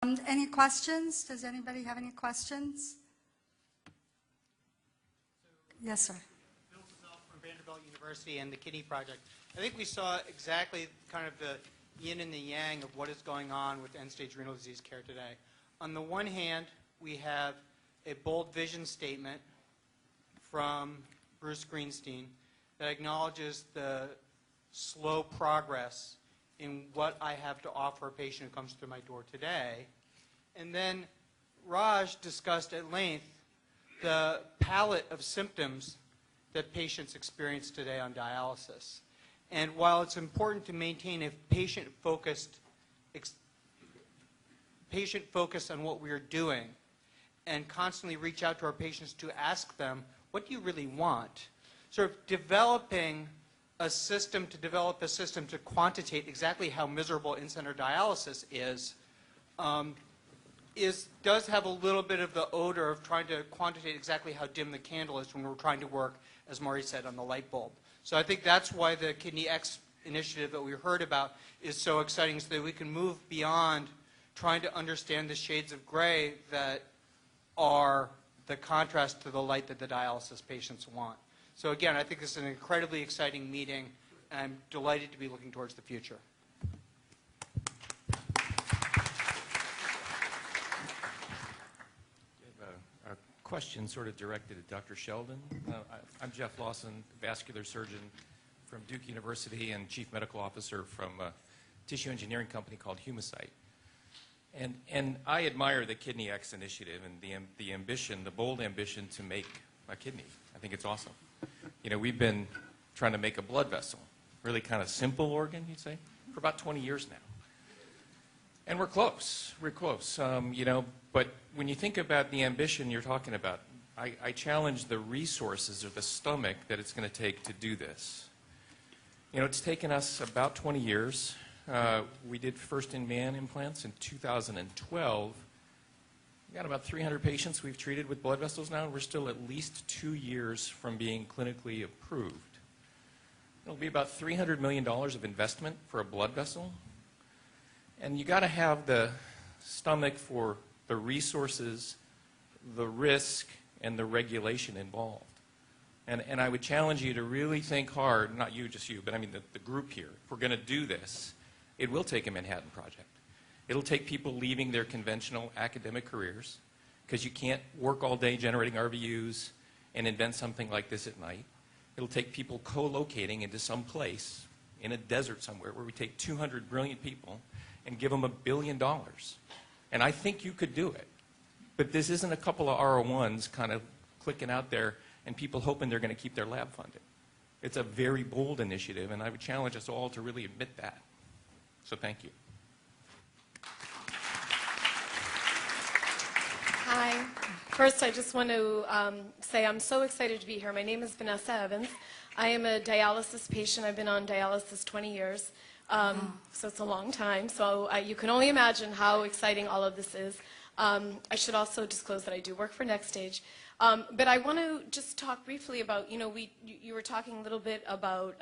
Any questions? Does anybody have any questions? Yes, sir. Bill Fazell from Vanderbilt University and the Kidney Project. I think we saw exactly kind of the yin and the yang of what is going on with end-stage renal disease care today. On the one hand, we have a bold vision statement from Bruce Greenstein that acknowledges the slow progress in what I have to offer a patient who comes through my door today. And then Raj discussed at length the palette of symptoms that patients experience today on dialysis. And while it's important to maintain a patient focus on what we are doing and constantly reach out to our patients to ask them, what do you really want? Sort of developing a system to quantitate exactly how miserable in-center dialysis does have a little bit of the odor of trying to quantitate exactly how dim the candle is when we're trying to work, as Maury said, on the light bulb. So I think that's why the Kidney X initiative that we heard about is so exciting, so that we can move beyond trying to understand the shades of gray that are the contrast to the light that the dialysis patients want. So again, I think this is an incredibly exciting meeting, and I'm delighted to be looking towards the future. A question sort of directed at Dr. Sheldon. I'm Jeff Lawson, vascular surgeon from Duke University and chief medical officer from a tissue engineering company called Humacyte. And I admire the Kidney X initiative and the ambition, the bold ambition to make a kidney. I think it's awesome. You know, we've been trying to make a blood vessel, really kind of simple organ, you'd say, for about 20 years now. And we're close. We're close. You know, but when you think about the ambition you're talking about, I challenge the resources or the stomach that it's going to take to do this. You know, it's taken us about 20 years. We did first-in-man implants in 2012. We've got about 300 patients we've treated with blood vessels now, and we're still at least 2 years from being clinically approved. It'll be about $300 million of investment for a blood vessel. And you got to have the stomach for the resources, the risk, and the regulation involved. And I would challenge you to really think hard, not you, just you, but I mean the group here. If we're going to do this, it will take a Manhattan Project. It'll take people leaving their conventional academic careers, because you can't work all day generating RVUs and invent something like this at night. It'll take people co-locating into some place in a desert somewhere where we take 200 brilliant people and give them $1 billion. And I think you could do it. But this isn't a couple of R01s kind of clicking out there and people hoping they're going to keep their lab funded. It's a very bold initiative, and I would challenge us all to really admit that. So thank you. Hi. First, I just want to say I'm so excited to be here. My name is Vanessa Evans. I am a dialysis patient. I've been on dialysis 20 years, so it's a long time. So you can only imagine how exciting all of this is. I should also disclose that I do work for NextStage. But I want to just talk briefly about, you know, you were talking a little bit about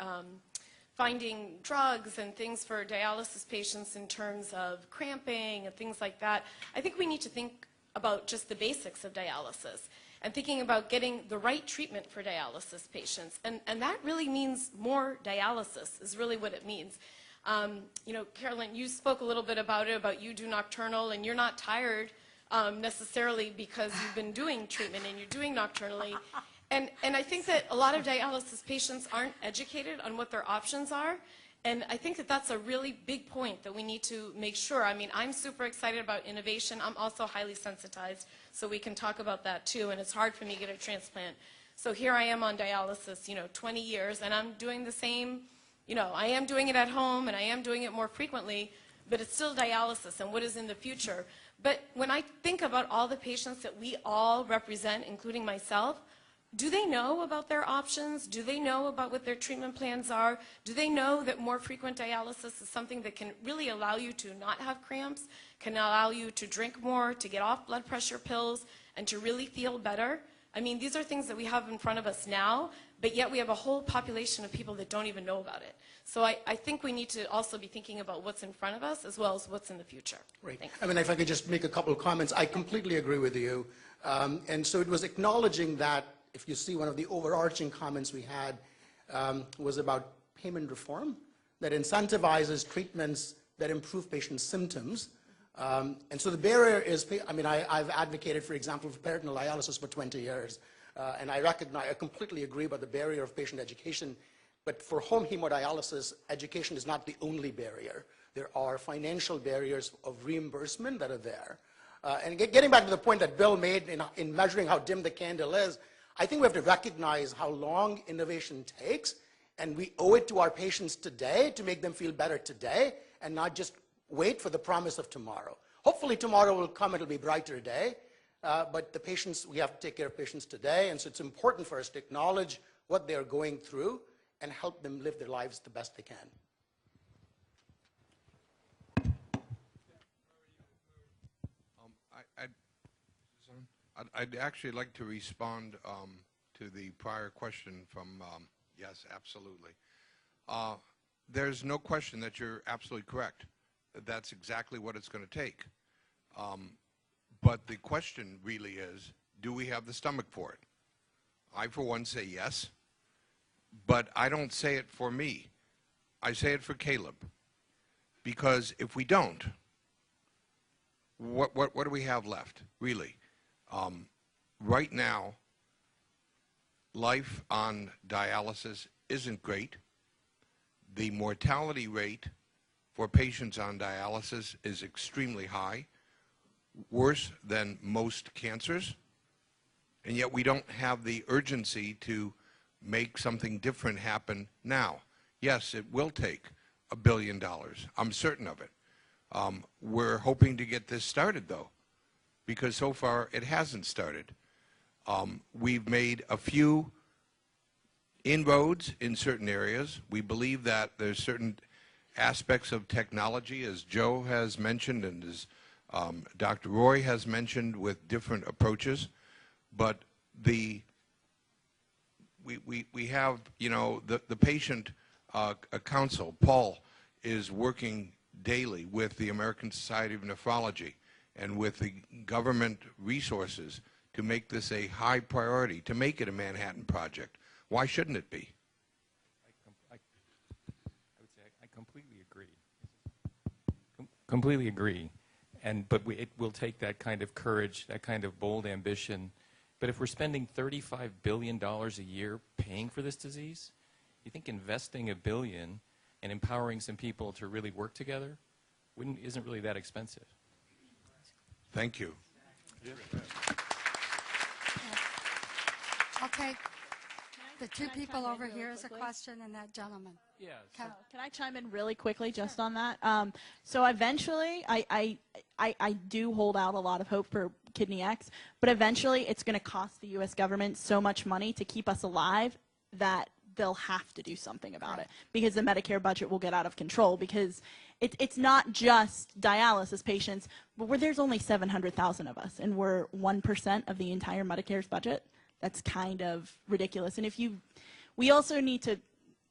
finding drugs and things for dialysis patients in terms of cramping and things like that. I think we need to think about just the basics of dialysis and thinking about getting the right treatment for dialysis patients. And that really means more dialysis is really what it means. You know, Carolyn, you spoke a little bit about it, about you do nocturnal, and you're not tired necessarily because you've been doing treatment and you're doing nocturnally. And I think that a lot of dialysis patients aren't educated on what their options are. And I think that that's a really big point that we need to make sure. I mean, I'm super excited about innovation. I'm also highly sensitized, so we can talk about that too. And it's hard for me to get a transplant. So here I am on dialysis, you know, 20 years, and I'm doing the same, you know, I am doing it at home and I am doing it more frequently, but it's still dialysis and what is in the future. But when I think about all the patients that we all represent, including myself, do they know about their options? Do they know about what their treatment plans are? Do they know that more frequent dialysis is something that can really allow you to not have cramps, can allow you to drink more, to get off blood pressure pills, and to really feel better? I mean, these are things that we have in front of us now, but yet we have a whole population of people that don't even know about it. So I think we need to also be thinking about what's in front of us as well as what's in the future. Right. Thanks. I mean, if I could just make a couple of comments, I completely agree with you. And so it was acknowledging that, if you see one of the overarching comments we had was about payment reform that incentivizes treatments that improve patient symptoms. And so the barrier is, I mean, I've advocated, for example, for peritoneal dialysis for 20 years. And I completely agree about the barrier of patient education. But for home hemodialysis, education is not the only barrier. There are financial barriers of reimbursement that are there. And getting back to the point that Bill made in measuring how dim the candle is, I think we have to recognize how long innovation takes, and we owe it to our patients today to make them feel better today, and not just wait for the promise of tomorrow. Hopefully tomorrow will come, it'll be a brighter day, but the patients, we have to take care of patients today, and so it's important for us to acknowledge what they're going through and help them live their lives the best they can. I'd actually like to respond to the prior question from, yes, absolutely. There's no question that you're absolutely correct. That's exactly what it's going to take. But the question really is, do we have the stomach for it? I, for one, say yes, but I don't say it for me. I say it for Caleb. Because if we don't, what do we have left, really? Right now, life on dialysis isn't great. The mortality rate for patients on dialysis is extremely high, worse than most cancers, and yet we don't have the urgency to make something different happen now. Yes, it will take $1 billion. I'm certain of it. We're hoping to get this started, though, because so far it hasn't started. We've made a few inroads in certain areas. We believe that there's certain aspects of technology, as Joe has mentioned and as Dr. Roy has mentioned, with different approaches. But we have, you know, the patient council, Paul, is working daily with the American Society of Nephrology and with the government resources to make this a high priority, to make it a Manhattan Project. Why shouldn't it be? I would say I completely agree. Completely agree. But it will take that kind of courage, that kind of bold ambition. But if we're spending $35 billion a year paying for this disease, you think investing $1 billion and empowering some people to really work together isn't really that expensive? Thank you. Okay. The two Can I people chime in over really here is a quickly? question, and that gentleman. Yes. Can- Can I chime in really quickly just on that? So eventually, I do hold out a lot of hope for Kidney X, but eventually it's going to cost the U.S. government so much money to keep us alive that they'll have to do something about it, because the Medicare budget will get out of control, because it's not just dialysis patients, but there's only 700,000 of us, and we're 1% of the entire Medicare's budget. That's kind of ridiculous. And we also need to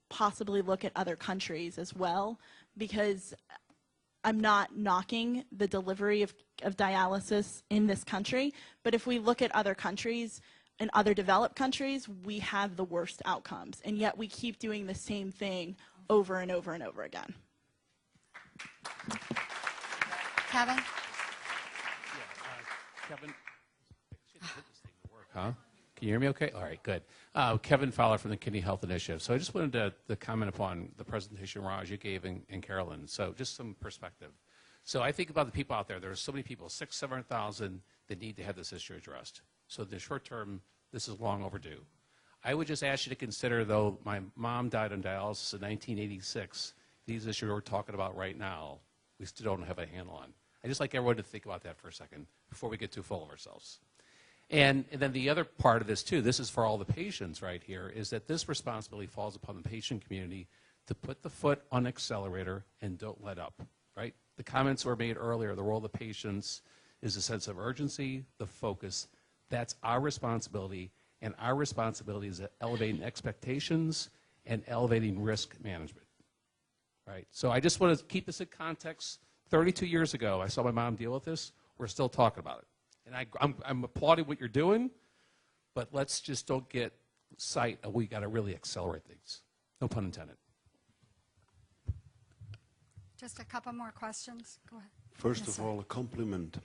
possibly look at other countries as well, because I'm not knocking the delivery of dialysis in this country, but if we look at other countries, in other developed countries, we have the worst outcomes, and yet we keep doing the same thing over and over and over again. Kevin? Kevin, huh? Can you hear me okay? All right, good. Kevin Fowler from the Kidney Health Initiative. So I just wanted to comment upon the presentation, Raj, you gave and Carolyn. So just some perspective. So I think about the people out there. There are so many people, 600,000, 700,000, that need to have this issue addressed. So in the short term, this is long overdue. I would just ask you to consider, though, my mom died on dialysis in 1986. These issues we're talking about right now, we still don't have a handle on. I'd just like everyone to think about that for a second before we get too full of ourselves. And then the other part of this, too, this is for all the patients right here, is that this responsibility falls upon the patient community to put the foot on the accelerator and don't let up, right? The comments were made earlier, the role of the patients is a sense of urgency, the focus. That's our responsibility, And our responsibility is elevating expectations and elevating risk management. Right? So I just want to keep this in context. 32 years ago, I saw my mom deal with this. We're still talking about it. And I'm applauding what you're doing, but let's just don't get sight of we got to really accelerate things. No pun intended. Just a couple more questions. Go ahead. First Yes, of sir. all, a compliment.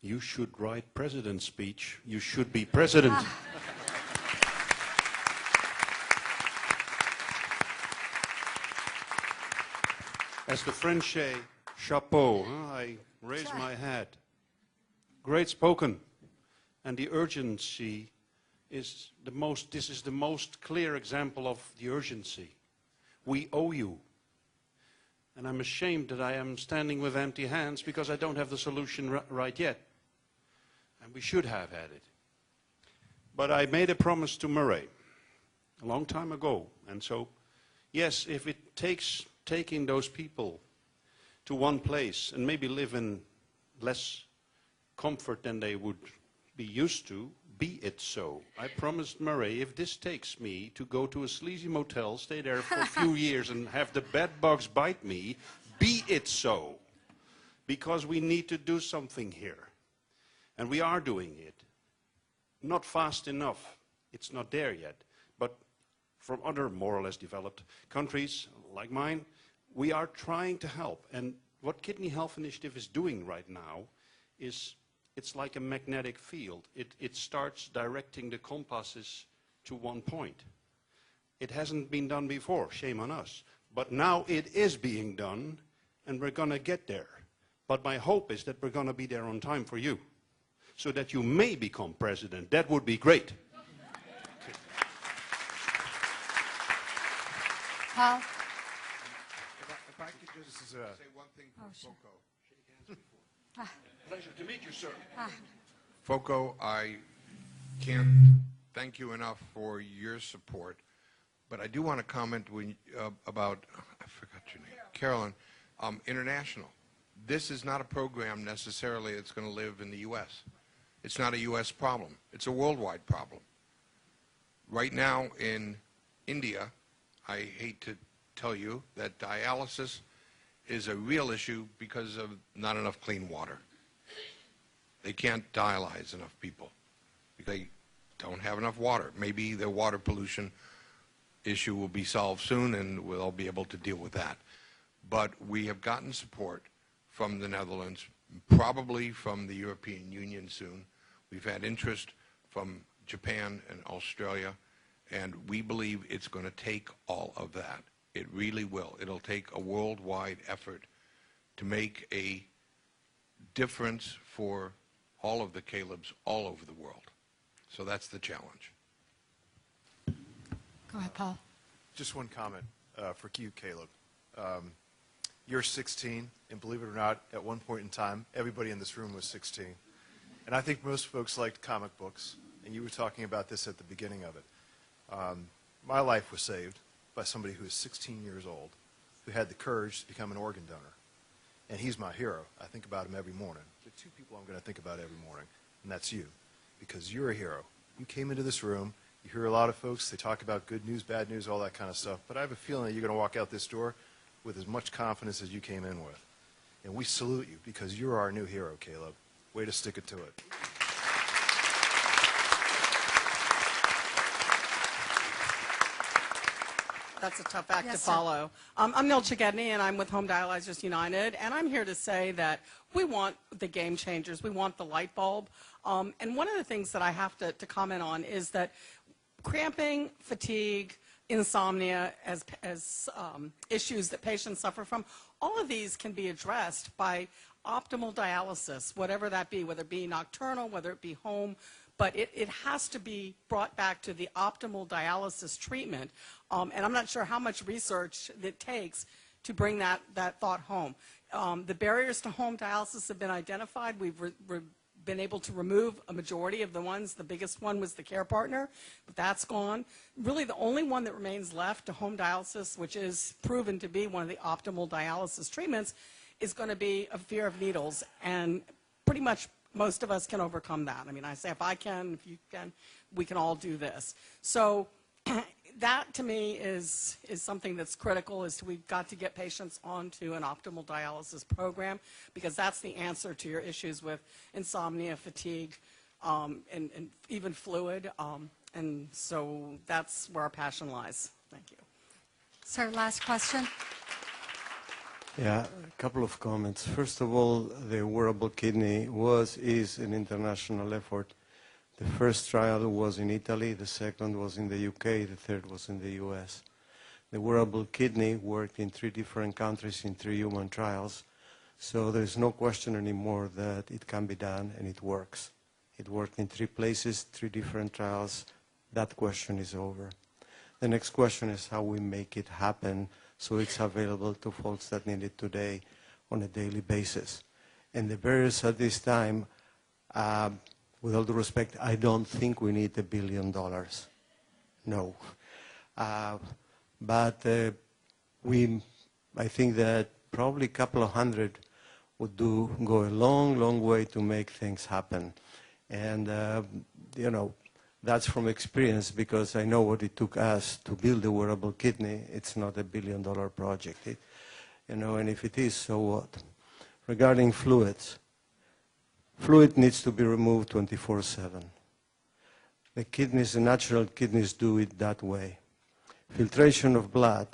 You should write president's speech. You should be president. As the French say, chapeau. I raise my hat. Great spoken. And the urgency is this is the most clear example of the urgency. We owe you. And I'm ashamed that I am standing with empty hands because I don't have the solution right yet. And we should have had it. But I made a promise to Murray a long time ago. And so, yes, if it takes taking those people to one place and maybe live in less comfort than they would be used to, be it so. I promised Murray, if this takes me to go to a sleazy motel, stay there for a few years and have the bed bugs bite me, be it so. Because we need to do something here. And we are doing it. Not fast enough. It's not there yet. But from other more or less developed countries like mine, we are trying to help. And what Kidney Health Initiative is doing right now is it's like a magnetic field. It starts directing the compasses to one point. It hasn't been done before, shame on us. But now it is being done, and we're going to get there. But my hope is that we're going to be there on time for you, so that you may become president. That would be great. Paul? If I could just say one thing for sure. FOCO. Pleasure to meet you, sir. FOCO, I can't thank you enough for your support, but I do want to comment about, I forgot your name, Carolyn, international. This is not a program necessarily that's going to live in the U.S. It's not a U.S. problem. It's a worldwide problem. Right now in India, I hate to tell you that dialysis is a real issue because of not enough clean water. They can't dialyze enough people because they don't have enough water. Maybe the water pollution issue will be solved soon and we'll be able to deal with that. But we have gotten support from the Netherlands, probably from the European Union soon. We've had interest from Japan and Australia, and we believe it's going to take all of that. It really will. It'll take a worldwide effort to make a difference for all of the Calebs all over the world. So that's the challenge. Go ahead, Paul. Just one comment for you, Caleb. You're 16, and believe it or not, at one point in time, everybody in this room was 16. And I think most folks liked comic books, and you were talking about this at the beginning of it. My life was saved by somebody who was 16 years old, who had the courage to become an organ donor. And he's my hero. I think about him every morning. There are two people I'm going to think about every morning, and that's you, because you're a hero. You came into this room. You hear a lot of folks, they talk about good news, bad news, all that kind of stuff, but I have a feeling that you're going to walk out this door with as much confidence as you came in with. And we salute you, because you're our new hero, Caleb. Way to stick it to it. That's a tough act Yes, to sir. follow. I'm Neil Chigedny, and I'm with Home Dialyzers United, and I'm here to say that we want the game changers. We want the light bulb. And one of the things that I have to comment on is that cramping, fatigue, insomnia as issues that patients suffer from, all of these can be addressed by optimal dialysis, whatever that be, whether it be nocturnal, whether it be home. But it has to be brought back to the optimal dialysis treatment. And I'm not sure how much research it takes to bring that thought home. The barriers to home dialysis have been identified. We've been able to remove a majority of the ones. The biggest one was the care partner, but that's gone. Really, the only one that remains left to home dialysis, which is proven to be one of the optimal dialysis treatments, is going to be a fear of needles. And pretty much most of us can overcome that. I mean, I say if I can, if you can, we can all do this. So that to me is something that's critical, is we've got to get patients onto an optimal dialysis program, because that's the answer to your issues with insomnia, fatigue, and even fluid. And so that's where our passion lies. Thank you. Sir, last question. Yeah, a couple of comments. First of all, the wearable kidney is an international effort. The first trial was in Italy, the second was in the UK, the third was in the US. The wearable kidney worked in 3 different countries in 3 human trials, so there's no question anymore that it can be done and it works. It worked in 3 places, 3 different trials. That question is over. The next question is how we make it happen so it's available to folks that need it today on a daily basis. And the barriers at this time, with all due respect, I don't think we need $1 billion. No. But I think that probably a couple of hundred would go a long, long way to make things happen. And, you know, that's from experience, because I know what it took us to build a wearable kidney. It's not a $1 billion project. You know, and if it is, so what? Regarding fluids, fluid needs to be removed 24/7. The kidneys, the natural kidneys do it that way. Filtration of blood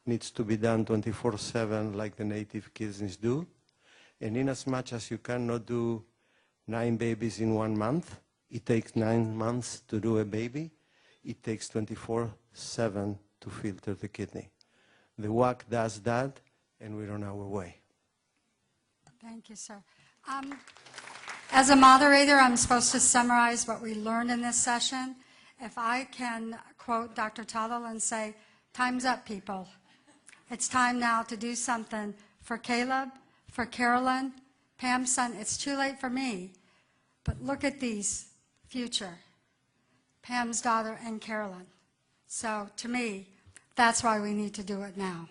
needs to be done 24/7 like the native kidneys do. And in as much as you cannot do 9 babies in 1 month, it takes 9 months to do a baby. It takes 24/7 to filter the kidney. The WAC does that, and we're on our way. Thank you, sir. As a moderator, I'm supposed to summarize what we learned in this session. If I can quote Dr. Tuttle and say, time's up, people. It's time now to do something for Caleb, for Carolyn, Pam's son. It's too late for me, but look at these future, Pam's daughter and Carolyn. So to me, that's why we need to do it now.